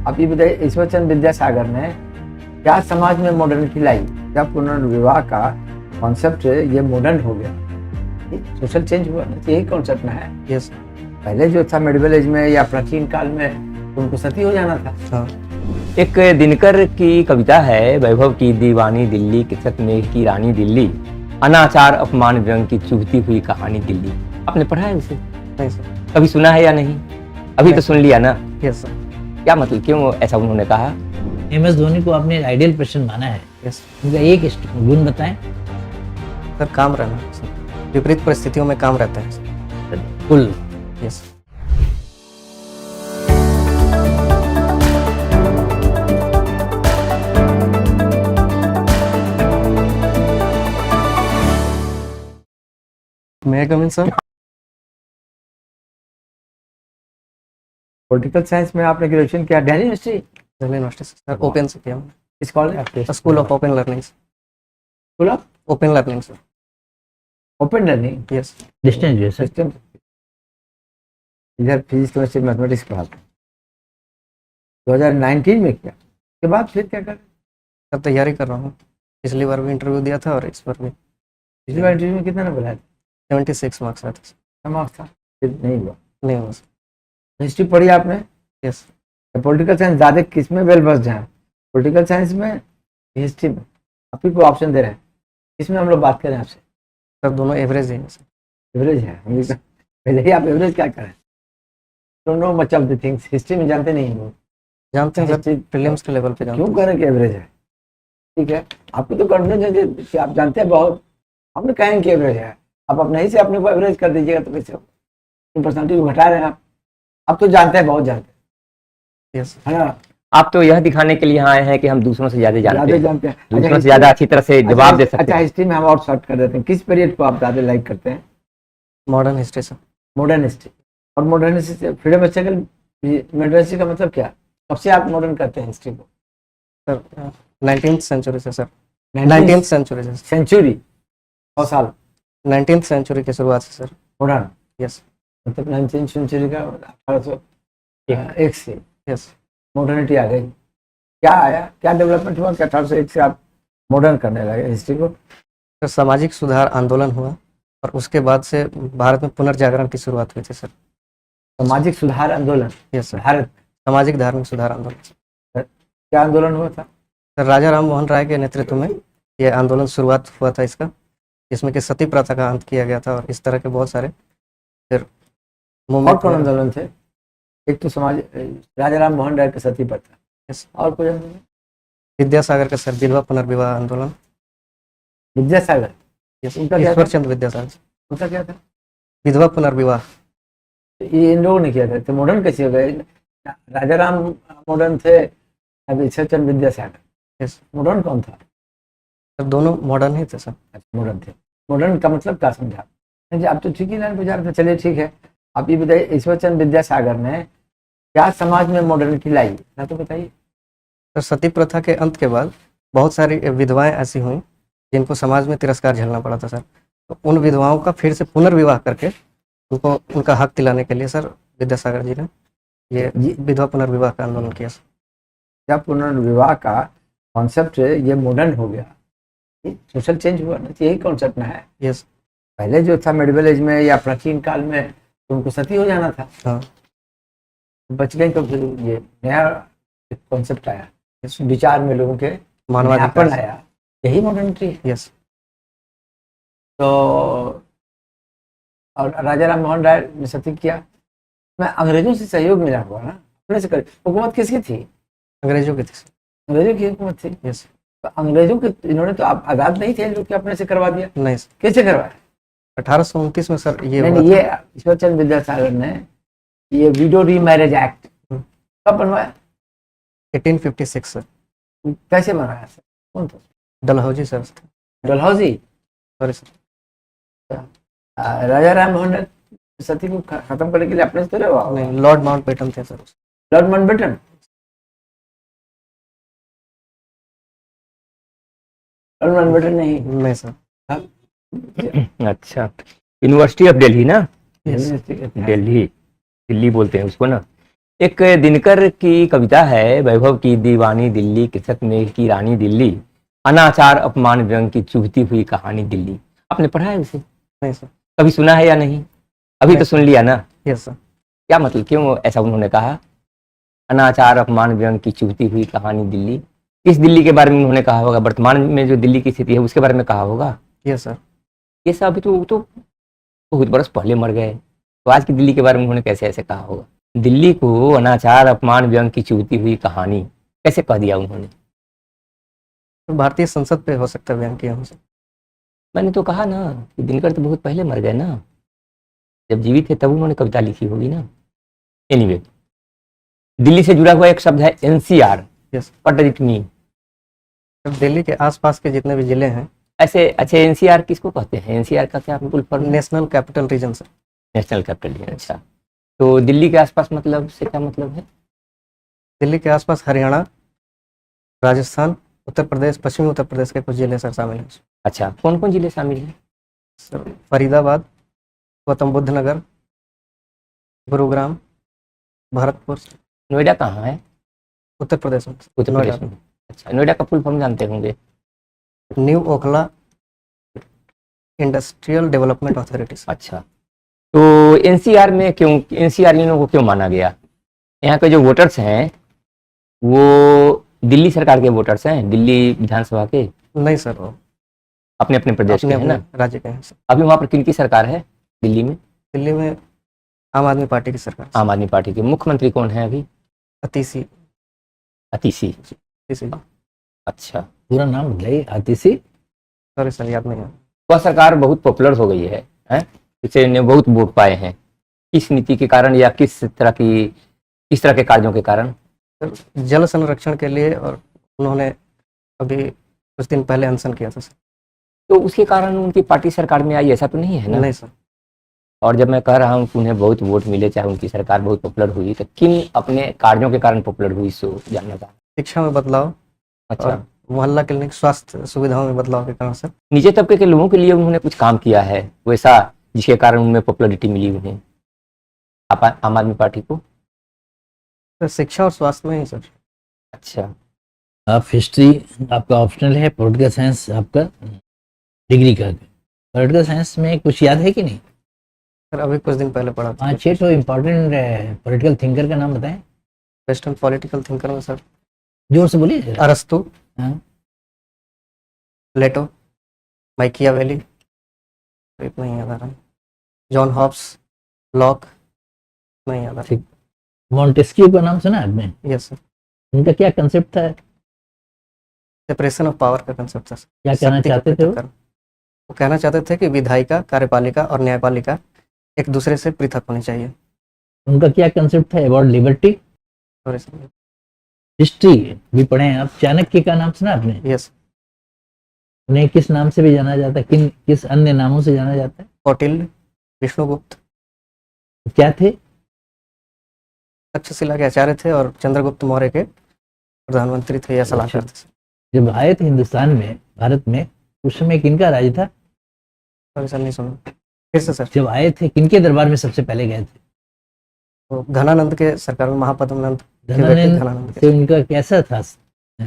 आप ये बताइए, ईश्वरचंद्र विद्यासागर ने क्या समाज में मॉडर्निटी लाई? क्या पुनर्विवाह का कॉन्सेप्ट ये मॉडर्न हो गया? सोशल चेंज हुआ ना, यही कॉन्सेप्ट में है। यस। पहले जो था मिडिवल एज में या प्राचीन काल में उनको सती हो जाना था। हाँ। एक दिनकर की कविता है, वैभव की दीवानी दिल्ली, किसक मेघ की रानी दिल्ली, अनाचार अपमान व्यंग की चुभती हुई कहानी दिल्ली। आपने पढ़ा है उसे? नहीं सर। कभी सुना है या नहीं? अभी तो सुन लिया ना। Yes sir. क्या मतलब, क्यों ऐसा उन्होंने कहा? MS धोनी को आपने आइडियल पर्सन माना है। यस उनका एक गुण बताएं। सर, काम रहना सर, विपरीत परिस्थितियों में काम रहता है सर। कुल यस। मैं कम इन सर। पॉलिटिकल साइंस में आपने ग्रेजुएशन किया, Delhi university? Delhi university sir, open से किया मैंने। इस college school of open learning. School of open learning sir. Open learning. Yes. Distance जो है सर। सिस्टम इधर फिजिक्स केमिस्ट्री मैथमेटिक्स पढ़ाते हैं। 2019 में किया, के बाद फिर क्या कर? सर तैयारी कर रहा हूँ, पिछली बार भी इंटरव्यू दिया था और इस बार भी। पिछली बार इंटरव्यू में कितना नंबर आया था? 76 मार्क्स आए थे सर। क्या मार्क्स था? फिर नहीं हुआ। नहीं हुआ सर। हिस्ट्री पढ़ी आपने? यस। पॉलिटिकल साइंस ज़्यादा किस में वेल बस्ड हैं? पॉलिटिकल साइंस में, हिस्ट्री में? आप ही को ऑप्शन दे रहे हैं, इसमें हम लोग बात करें आपसे। सर दोनों एवरेज है सर। एवरेज है, हम भी पहले ही आप एवरेज क्या करें? Don't know much of the things, history में जानते नहीं हो। जानते हैं सर, हिस्ट्री प्रीलिम्स के लेवल पे जानते क्यों करें कि एवरेज है? ठीक है, आपको तो कॉन्फिडेंस है कि आप जानते हैं बहुत, हम कहेंगे कि एवरेज है। आप अपने ही से अपने को एवरेज कर दीजिएगा तो कैसे होगा? पर्सनैलिटी को घटा रहे हैं आप तो जानते हैं, बहुत जानते हैं। यस। हैं, है ना? आप तो यह दिखाने के लिए यहाँ आए हैं कि हम दूसरों से ज्यादा जानते हैं, जानते हैं। दूसरों से ज्यादा अच्छी तरह से जवाब दे सकते अच्छा, हैं। हिस्ट्री में हम और शॉर्ट कर देते हैं। किस पीरियड को आप ज़्यादा लाइक करते हैं? Modern history sir. Modern history. और मॉडर्न हिस्ट्री से फ्रीडम स्ट्रगल, मॉडर्न हिस्ट्री का मतलब क्या? कब से आप मॉडर्न करते हैं हिस्ट्री को? सर 19th सेंचुरी से सर। 19th सेंचुरी से। सेंचुरी 100 साल? 19th सेंचुरी की शुरुआत से सर। Modern yes. मतलब 19th सेंचुरी का 1801 से यस। मॉडर्निटी आ गई। क्या आया, क्या डेवलपमेंट हुआ कि 1801 से आप मॉडर्न करने लगे हिस्ट्री को? सर सामाजिक सुधार आंदोलन हुआ और उसके बाद से भारत में पुनर्जागरण की शुरुआत हुई थी सर। सामाजिक सुधार आंदोलन? Yes sir. भारत सामाजिक धार्मिक सुधार आंदोलन। क्या आंदोलन हुआ था? सर राजा राम मोहन राय के नेतृत्व में ये आंदोलन शुरुआत हुआ था इसका, जिसमें कि सती प्रथा का अंत किया गया था और इस तरह के बहुत सारे फिर और मूवमेंट। कौन आंदोलन थे? एक तो समाज, राजा राम मोहन राय की सती प्रथा, यस। और कोई आंदोलन? विद्यासागर का सर विधवा पुनर्विवाह आंदोलन। विद्यासागर? यस। उनका क्या था? ईश्वरचंद्र विद्यासागर। उनका क्या था? विधवा पुनर्विवाह। ये इन लोगों ने किया था, तो मॉडर्न कैसे हो गए? राजा राम मॉडर्न थे, अब ईश्वरचंद्र विद्यासागर यस। मॉडर्न कौन था? सर दोनों मॉडर्न ही थे सर। अच्छा, मॉडर्न थे। मॉडर्न का मतलब क्या समझा? नहीं, आप तो ठीक ही लाइन पे जा रहे थे। चलिए ठीक है, आप ये बताइए, ईश्वरचंद्र विद्यासागर ने क्या समाज में मॉडर्निटी लाई? ना तो बताइए। सर सती प्रथा के अंत के बाद बहुत सारी विधवाएं ऐसी हुई जिनको समाज में तिरस्कार झेलना पड़ा था सर, तो उन विधवाओं का फिर से पुनर्विवाह करके उनको उनका हक दिलाने के लिए सर विद्यासागर जी ने ये विधवा पुनर्विवाह का आंदोलन किया सर। क्या पुनर्विवाह का कॉन्सेप्ट ये मॉडर्न हो गया? सोशल चेंज हुआ ना, यही कॉन्सेप्ट में है। यस। पहले जो था मिडिवल एज में या प्राचीन काल में तो उनको सती हो जाना था। हाँ। बच गई तो फिर ये नया कॉन्सेप्ट आया, विचार में लोगों के मानवाधिकार आया, यही मॉडर्निटी है। यस। तो और राजा राम मोहन राय ने सती किया, मैं अंग्रेजों से सहयोग मिला हुआ ना, अपने से कर। हुकूमत किसकी थी? अंग्रेजों की थी सर। अंग्रेजों की हुकूमत थी। यस। तो अंग्रेजों के इन्होंने तो आप आजाद नहीं थे जो कि अपने से करवा दिया? नहीं सर, कैसे करवाया? 1829 में सर ये नहीं, हुआ ये ईश्वरचंद्र विद्यासागर ने ये विडो री मैरिज एक्ट कब बनवाया? 1856 सर। कैसे बनवाया सर? कौन था? Dalhousie sir. Dalhousie? Sorry sir. Raja Ram Mohan Roy sati को खत्म करने के लिए अपने से तो हुआ? नहीं, लॉर्ड माउंटबेटन थे sir. Lord Mountbatten? Lord Mountbatten नहीं सर। अच्छा, यूनिवर्सिटी ऑफ दिल्ली ना? यस। दिल्ली, दिल्ली बोलते हैं उसको ना। एक दिनकर की कविता है, वैभव की दीवानी दिल्ली, कृषक मेघ की रानी दिल्ली, अनाचार अपमान व्यंग की चुभती हुई कहानी दिल्ली। आपने पढ़ा है उसे? नहीं सर। कभी सुना है या नहीं? अभी तो सुन लिया ना। Yes sir. क्या मतलब, क्यों ऐसा उन्होंने कहा? अनाचार अपमान व्यंग की चुभती हुई कहानी दिल्ली, किस दिल्ली के बारे में उन्होंने कहा होगा? वर्तमान में जो दिल्ली की स्थिति है उसके बारे में कहा होगा। Yes sir. ये सब अभी तो बहुत बरस पहले मर गए, तो आज की दिल्ली के बारे में उन्होंने कैसे ऐसे कहा होगा? दिल्ली को अनाचार अपमान व्यंग की चुभती हुई कहानी कैसे कह दिया उन्होंने? तो भारतीय संसद पे हो सकता है बयान किया हमसे। मैंने तो कहा ना कि दिनकर तो बहुत पहले मर गए ना, जब जीवित थे तब उन्होंने कविता लिखी होगी ना। एनीवे, दिल्ली से जुड़ा हुआ एक शब्द है NCR. Yes. What does it mean? Delhi के आसपास के जितने भी जिले हैं, ऐसे अच्छा, एनसीआर किसको कहते हैं? एनसीआर का क्या full form? National capital region से। National capital region. अच्छा, तो दिल्ली के आसपास मतलब से क्या मतलब है? दिल्ली के आसपास हरियाणा, राजस्थान, उत्तर प्रदेश, पश्चिमी उत्तर प्रदेश के कुछ जिले सर शामिल हैं। अच्छा, कौन कौन जिले शामिल हैं? सर फरीदाबाद, गौतम बुद्ध नगर, गुरुग्राम, भरतपुर। नोएडा कहाँ है? उत्तर प्रदेश में। उत्तर नोएडा प्रदेश में। अच्छा, नोएडा का फुल फॉर्म जानते होंगे? New Okhla industrial development authority. अच्छा, तो एनसीआर में क्यों, एनसीआर इन लोगों को क्यों माना गया? यहाँ के जो वोटर्स हैं वो दिल्ली सरकार के वोटर्स हैं, दिल्ली विधानसभा के? नहीं सर, वो अपने अपने प्रदेश के अपने हैं ना। अपने राज्य के हैं सर। अभी वहाँ पर किनकी सरकार है दिल्ली में? दिल्ली में आम आदमी पार्टी की सरकार। आम आदमी पार्टी के मुख्यमंत्री कौन है अभी? अतीसी। अतीसी। अतीसी। अच्छा, पूरा नाम बताइए। आतिशी। सॉरी सर, याद नहीं है। वह सरकार बहुत पॉपुलर हो गई है, हैं? इससे इन्हें बहुत वोट पाए हैं। किस नीति के कारण या किस तरह के कार्यों के कारण? सर जल संरक्षण के लिए, और उन्होंने अभी कुछ दिन पहले अनशन किया था सर। तो उसके कारण उनकी पार्टी सरकार में आई, ऐसा तो नहीं है ना? नहीं सर। और जब मैं कह रहा हूँ कि उन्हें बहुत वोट मिले, चाहे उनकी सरकार बहुत पॉपुलर हुई, तो किन अपने कार्यों के कारण पॉपुलर हुई, सो जानना चाहता हूँ। शिक्षा में बदलाव, अच्छा, और मोहल्ला क्लिनिक स्वास्थ्य सुविधाओं में बदलाव के कारण सर। नीचे तबके के लोगों के लिए उन्होंने कुछ काम किया है वैसा, जिसके कारण उनमें पॉपुलरिटी मिली उन्हें, आम आदमी पार्टी को? सर शिक्षा और स्वास्थ्य में ही सर। अच्छा, आप हिस्ट्री आपका ऑप्शनल है, पॉलिटिकल साइंस आपका डिग्री का। पॉलिटिकल साइंस में कुछ याद है कि नहीं? सर अभी कुछ दिन पहले पढ़ा था। 5-6 तो इम्पोर्टेंट पॉलिटिकल थिंकर का नाम बताएं। वेस्टर्न पॉलिटिकल थिंकर में सर जोर से बोलिए जरा। अरस्तु, हाँ। प्लेटो, माइकियावेली, तो इतना ही याद आ रहा है। जॉन हॉब्स, लॉक, नहीं याद आ रहा। मॉन्टेस्क्यू का नाम सुना आपने? Yes sir. उनका क्या कंसेप्ट था? सेपरेशन ऑफ पावर का कंसेप्ट था सर। क्या कहना शक्ति का चाहते थे वो? पृथक्करण। वो कहना चाहते थे कि विधायिका, कार्यपालिका और न्यायपालिका एक दूसरे से पृथक होनी चाहिए। उनका क्या कंसेप्ट था about liberty? Sorry sir. History भी पढ़े हैं आप। चाणक्य का नाम सुना आपने? यस। उन्हें किस नाम से भी जाना जाता है, किस अन्य नामों से जाना जाता है? कौटिल्य, विष्णुगुप्त। क्या थे? तक्षशिला के आचार्य थे और चंद्रगुप्त मौर्य के प्रधानमंत्री थे या सलाहकार थे। जब आए थे हिंदुस्तान में, भारत में, उस समय किनका राज था? सॉरी सर, नहीं सुना, फिर से सर। जब आए थे किनके दरबार में सबसे पहले गए थे? तो घनानंद के सरकार में, महापद्मनंद के बेटे धनानंद घनानंद से के। उनका कैसा था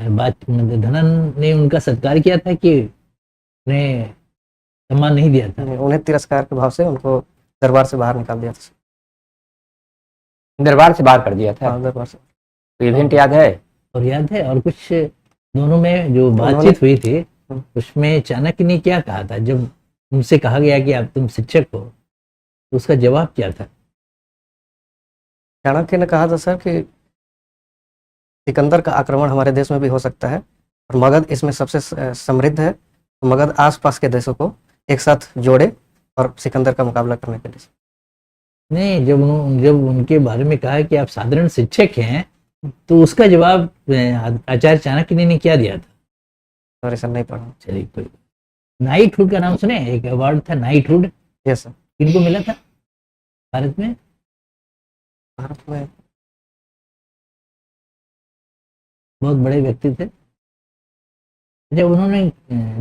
बात? मतलब धनानंद ने उनका सत्कार किया था कि उन्हें सम्मान नहीं दिया था? उन्हें तिरस्कार के भाव से उनको दरबार से बाहर निकाल दिया था। दरबार से बाहर कर दिया था? हाँ, दरबार से। तो इवेंट याद है? और याद है? और कुछ दोनों में जो उन्होंने- बातचीत हुई थी उसमें चाणक्य ने क्या कहा था? जब उनसे कहा गया कि आप तुम शिक्षक हो, तो उसका जवाब क्या था? चाणक्य ने कहा था सर कि सिकंदर का आक्रमण हमारे देश में भी हो सकता है और मगध इसमें सबसे समृद्ध है, तो मगध आसपास के देशों को एक साथ जोड़े और सिकंदर का मुकाबला करने के लिए। नहीं, जब उनके बारे में कहा कि आप साधारण शिक्षक हैं, तो उसका जवाब आचार्य चाणक्य ने क्या दिया था? सॉरी सर, नहीं पढ़ा। चलिए, कोई। नाइटहुड का नाम सुने? एक अवार्ड था नाइटहुड, यस सर। किनको मिला था भारत में? भारत में बहुत बड़े व्यक्ति थे। जब उन्होंने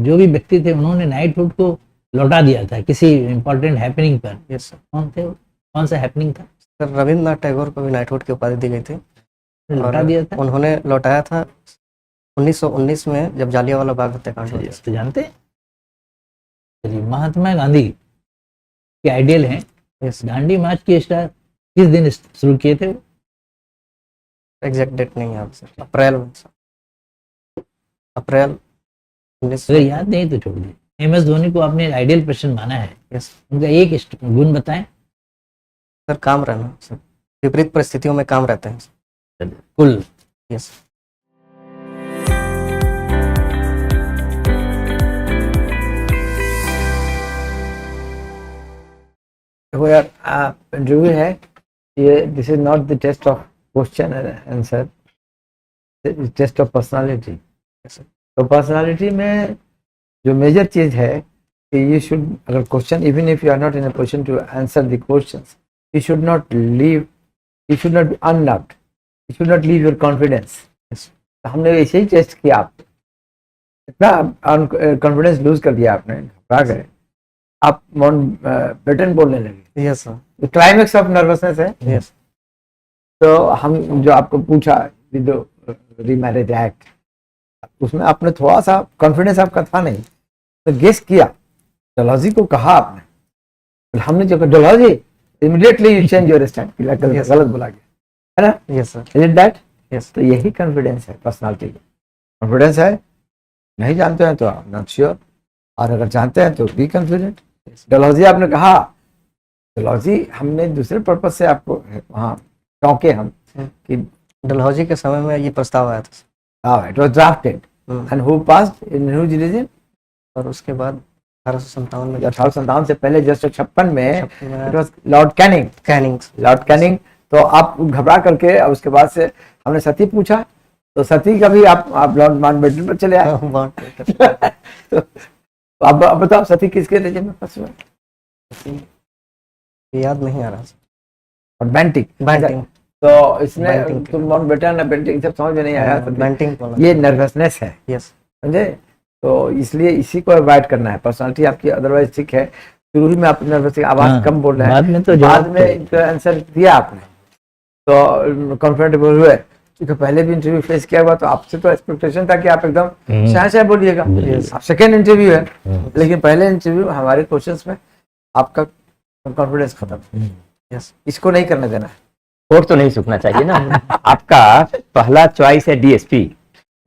जो भी व्यक्ति थे उन्होंने नाइटहुड को लौटा दिया था किसी इंपॉर्टेंट हैपनिंग पर। Yes sir. कौन थे वो? कौन सा हैपनिंग था? सर रविन्द्रनाथ टैगोर को भी नाइटहुड की उपाधि दी गई थी लौटा दिया था। उन्होंने लौटाया था 1919 में, जब जालियांवाला बाग हत्याकांड हुआ था। तो जानते हैं, चलिए, महात्मा गांधी के आइडियल हैं। यस, दांडी मार्च की स्टार किस दिन शुरू किए थे? एग्जैक्ट डेट नहीं याद सर, अप्रैल में सर, अप्रैल 19। अगर याद नहीं तो छोड़ दीजिए। MS धोनी को आपने आइडियल पर्सन माना है, यस उनका एक गुण बताएं। सर, काम रहना सर, विपरीत परिस्थितियों में काम रहते हैं। कुल यस। देखो यार, इंटरव्यू है ये, this is not the test of question and answer, test of personality. तो पर्सनालिटी में जो मेजर चीज है कि यू शुड, अगर question, even if you are not in a position to answer the questions, you should not leave, you should not be unloved, you should not leave your confidence. तो हमने ऐसे ही test किया, आप इतना confidence lose कर दिया आपने, घबरा गए, आप माउंटबेटन बोलने लगे। Yes sir. Climax of nervousness है। यस। तो हम जो आपको पूछा विद रीमैरिज एक्ट, उसमें आपने थोड़ा सा कॉन्फिडेंस आपका था नहीं, तो गेस किया, डलहौजी को कहा आपने, तो हमने जो कहा Dalhousie, immediately you change your stand, गलत बोला गया है ना। Yes sir. Is it that? Yes. तो यही कॉन्फिडेंस है, पर्सनालिटी का कॉन्फिडेंस है। नहीं जानते हैं तो नॉट श्योर, और अगर जानते हैं तो बी कॉन्फिडेंट। डलहौजी आपने कहा, डलहौजी हमने दूसरे पर्पज से आपको वहाँ टोके हम कि डलहौजी के समय में ये प्रस्ताव आया था it was drafted sir. And who passed in huge region. और उसके बाद 1857 में 1857 से पहले जस्ट 56 में में it was Lord Canning. Lord Canning. तो आप घबरा करके, अब उसके बाद से हमने सती पूछा, तो सती का भी आप लॉर्ड माउंटबेटन पर चले आए। तो अब बताओ सती किसके रेजे में फंसे हुए? याद नहीं आ रहा सर। और बैंटिंग। तो इसने बैंटिंग। तुम माउंटबेटन बैंटिंग सब समझ में नहीं आया। बैंटिंग ये नर्वसनेस है, यस। समझे? तो इसलिए इसी को अवॉइड करना है। पर्सनालिटी आपकी अदरवाइज ठीक है, शुरू ही में आप नर्वस, आवाज कम बोल रहे हैं, बाद में तो बाद में आंसर दिया आपने तो कंफर्टेबल हुए, क्योंकि पहले भी इंटरव्यू फेस किया हुआ, तो आपसे तो एक्सपेक्टेशन था कि आप एकदम शाह बोलिएगा। आप सेकेंड इंटरव्यू है, लेकिन पहले इंटरव्यू हमारे क्वेश्चंस में आपका कॉन्फिडेंस खत्म। यस। इसको नहीं करने देना है। कोर्ट तो नहीं सूखना चाहिए ना। आपका पहला चॉइस है डीएसपी,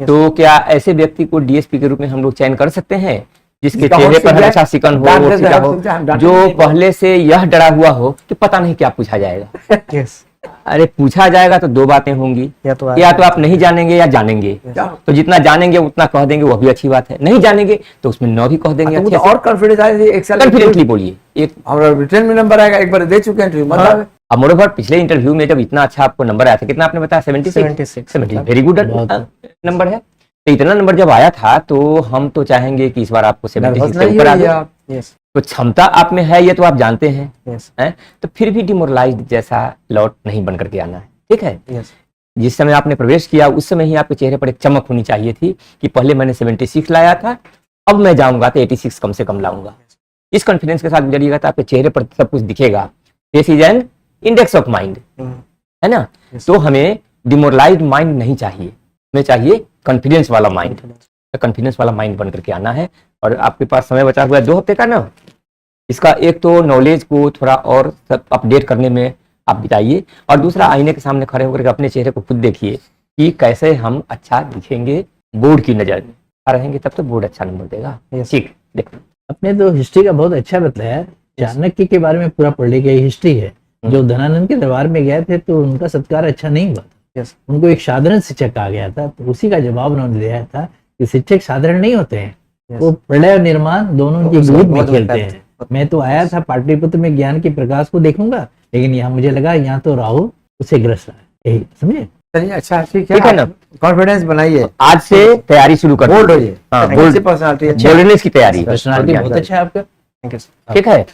तो क्या ऐसे व्यक्ति को डीएसपी के रूप में हम लोग चयन कर सकते हैं जिसके इसका चेहरे पर हो हमेशा सिकन हो, वो सीधा हो, जो पहले से यह डरा हुआ हो कि पता नहीं क्या पूछा जाएगा। यस। अरे पूछा जाएगा तो दो बातें होंगी, या तो आप नहीं जानेंगे या जानेंगे। तो जितना जानेंगे उतना कह देंगे, वो भी अच्छी बात है। नहीं जानेंगे तो उसमें 9 भी कह देंगे। तो और कॉन्फिडेंस आएगा, एक साल कॉन्फिडेंटली बोलिए। एक हमारा रिटर्न में नंबर आएगा, एक बार दे चुके हैं इंटरव्यू, मतलब अब मोरोवर पिछले इंटरव्यू में जब इतना अच्छा आपको नंबर आया था, कितना आपने बताया? 76। वेरी गुड नंबर है। तो इतना नंबर जब आया था तो हम तो चाहेंगे कि इस बार आपको 76 से ऊपर आ जाए। यस। तो क्षमता आप में है, ये तो आप जानते हैं, यस। हैं? तो फिर भी डिमोरलाइज्ड जैसा लौट नहीं बन करके आना है, ठीक है? यस। जिस समय आपने प्रवेश किया उस समय ही आपके चेहरे पर एक चमक होनी चाहिए थी कि पहले मैंने 76 लाया था, अब मैं जाऊंगा तो 86 कम से कम लाऊंगा। इस कॉन्फिडेंस के साथ गुजरिएगा तो आपके चेहरे पर सब कुछ दिखेगा। This is an index of mind, है ना? तो हमें डिमोरलाइज्ड माइंड नहीं चाहिए, हमें चाहिए कॉन्फिडेंस वाला माइंड। कॉन्फिडेंस वाला माइंड बन करके आना है। और आपके पास समय बचा हुआ है 2 हफ्ते का ना, इसका एक तो नॉलेज को थोड़ा और अपडेट करने में आप बिताइए, और दूसरा आईने के सामने खड़े होकर के अपने चेहरे को खुद देखिए कि कैसे हम अच्छा दिखेंगे बोर्ड की नजर में। रहेंगे तब तो बोर्ड अच्छा नंबर देगा। ठीक, देखो आपने तो हिस्ट्री का बहुत अच्छा बताया। चाणक्य के बारे में पूरा पढ़ गई हिस्ट्री है। जो धनानंद के दरबार में गए थे तो उनका सत्कार अच्छा नहीं हुआ था। उनको एक साधारण शिक्षक कहा गया था, तो उसी का जवाब उन्होंने दिया था कि शिक्षक साधारण नहीं होते हैं, वो प्रलय और निर्माण दोनों की दूध में खेलते हैं। मैं तो आया था पाटलिपुत्र में ज्ञान के प्रकाश को देखूंगा, लेकिन यहाँ मुझे लगा यहाँ तो राहु उसे ग्रस्त रहा है। यही समझे? चलिए, अच्छा ठीक है ना? कॉन्फिडेंस बनाइए, आज से तैयारी शुरू कर बोल्ड होइए। हाँ, बोल्ड पर्सनालिटी बोलने की तैयारी। पर्सनालिटी बहुत अच्छा है आपका। Thank you. ठीक है।